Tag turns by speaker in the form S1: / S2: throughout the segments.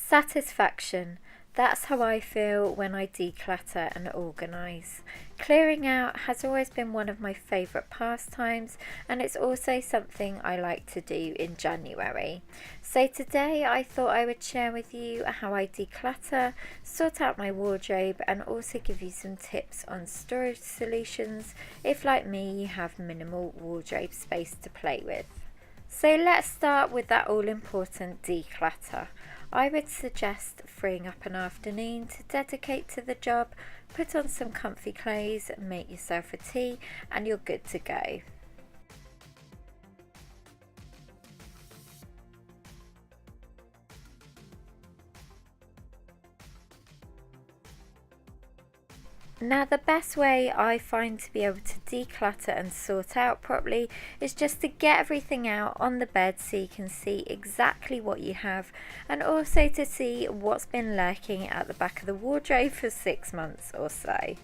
S1: Satisfaction. That's how I feel when I declutter and organise. Clearing out has always been one of my favourite pastimes, and it's also something I like to do in January. So today I thought I would share with you how I declutter, sort out my wardrobe, and also give you some tips on storage solutions if, like me, you have minimal wardrobe space to play with. So let's start with that all-important declutter. I would suggest freeing up an afternoon to dedicate to the job, put on some comfy clothes, make yourself a tea, and you're good to go. Now, the best way I find to be able to declutter and sort out properly is just to get everything out on the bed so you can see exactly what you have, and also to see what's been lurking at the back of the wardrobe for 6 months or so.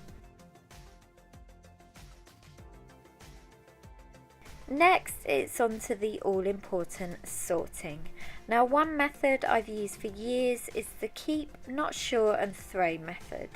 S1: Next, it's on to the all-important sorting. Now, one method I've used for years is the keep, not sure and throw method.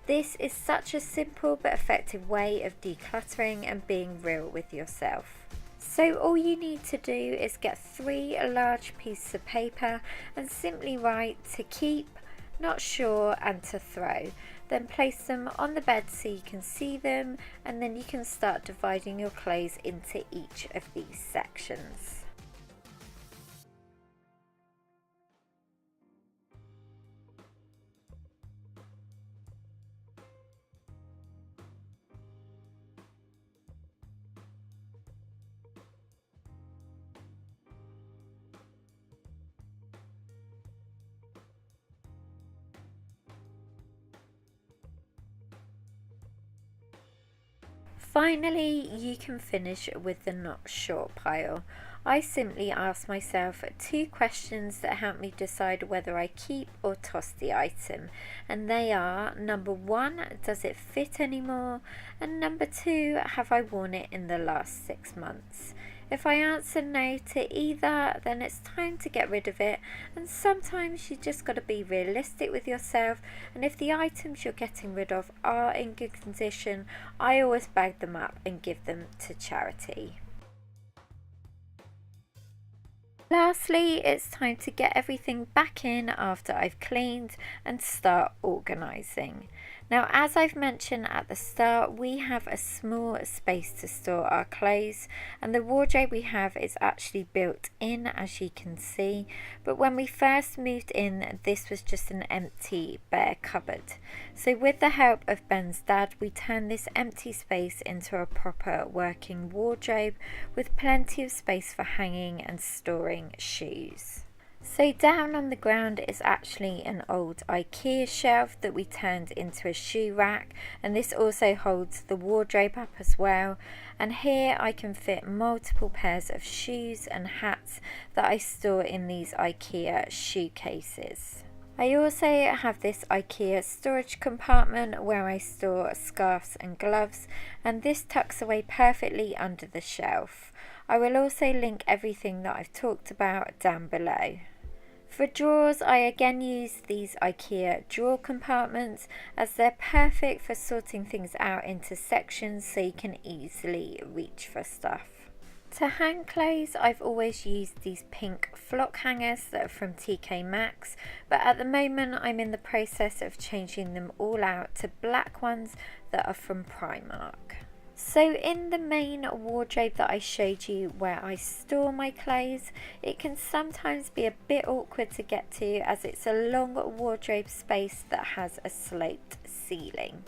S1: This is such a simple but effective way of decluttering and being real with yourself. So all you need to do is get 3 large pieces of paper and simply write to keep, not sure and to throw. Then place them on the bed so you can see them, and then you can start dividing your clothes into each of these sections. Finally, you can finish with the not sure pile. I simply ask myself 2 questions that help me decide whether I keep or toss the item, and they are: number 1, does it fit anymore? And number 2, have I worn it in the last 6 months? If I answer no to either, then it's time to get rid of it, and sometimes you just got to be realistic with yourself, and if the items you're getting rid of are in good condition, I always bag them up and give them to charity. Lastly, it's time to get everything back in after I've cleaned and start organising. Now, as I've mentioned at the start, we have a small space to store our clothes, and the wardrobe we have is actually built in, as you can see, but when we first moved in, this was just an empty bare cupboard. So with the help of Ben's dad, we turned this empty space into a proper working wardrobe with plenty of space for hanging and storing shoes. So down on the ground is actually an old Ikea shelf that we turned into a shoe rack, and this also holds the wardrobe up as well, and here I can fit multiple pairs of shoes and hats that I store in these Ikea shoe cases. I also have this Ikea storage compartment where I store scarves and gloves, and this tucks away perfectly under the shelf. I will also link everything that I've talked about down below. For drawers, I again use these Ikea drawer compartments as they're perfect for sorting things out into sections so you can easily reach for stuff. To hang clothes, I've always used these pink flock hangers that are from TK Maxx, but at the moment I'm in the process of changing them all out to black ones that are from Primark. So in the main wardrobe that I showed you where I store my clothes, it can sometimes be a bit awkward to get to as it's a long wardrobe space that has a sloped ceiling.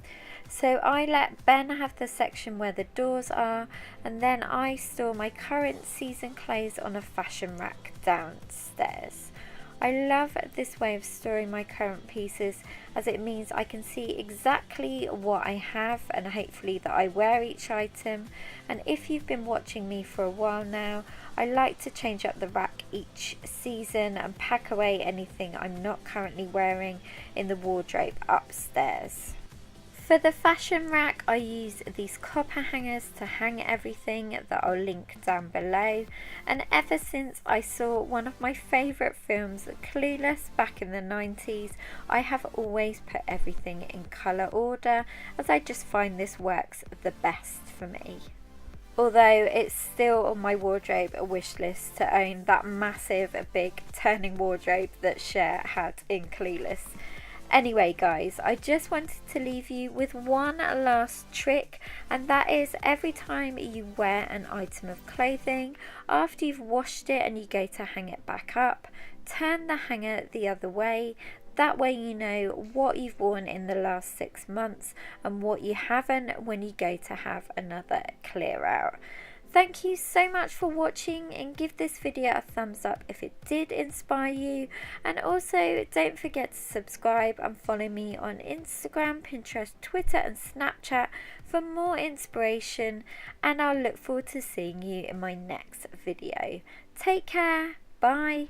S1: So I let Ben have the section where the doors are, and then I store my current season clothes on a fashion rack downstairs. I love this way of storing my current pieces as it means I can see exactly what I have and hopefully that I wear each item. And if you've been watching me for a while now, I like to change up the rack each season and pack away anything I'm not currently wearing in the wardrobe upstairs. For the fashion rack, I use these copper hangers to hang everything that I'll link down below. And ever since I saw one of my favourite films, Clueless, back in the 90s, I have always put everything in colour order, as I just find this works the best for me. Although it's still on my wardrobe wish list to own that massive big turning wardrobe that Cher had in Clueless. Anyway guys, I just wanted to leave you with one last trick, and that is every time you wear an item of clothing, after you've washed it and you go to hang it back up, turn the hanger the other way. That way you know what you've worn in the last 6 months and what you haven't when you go to have another clear out. Thank you so much for watching, and give this video a thumbs up if it did inspire you, and also don't forget to subscribe and follow me on Instagram, Pinterest, Twitter and Snapchat for more inspiration, and I'll look forward to seeing you in my next video. Take care, bye.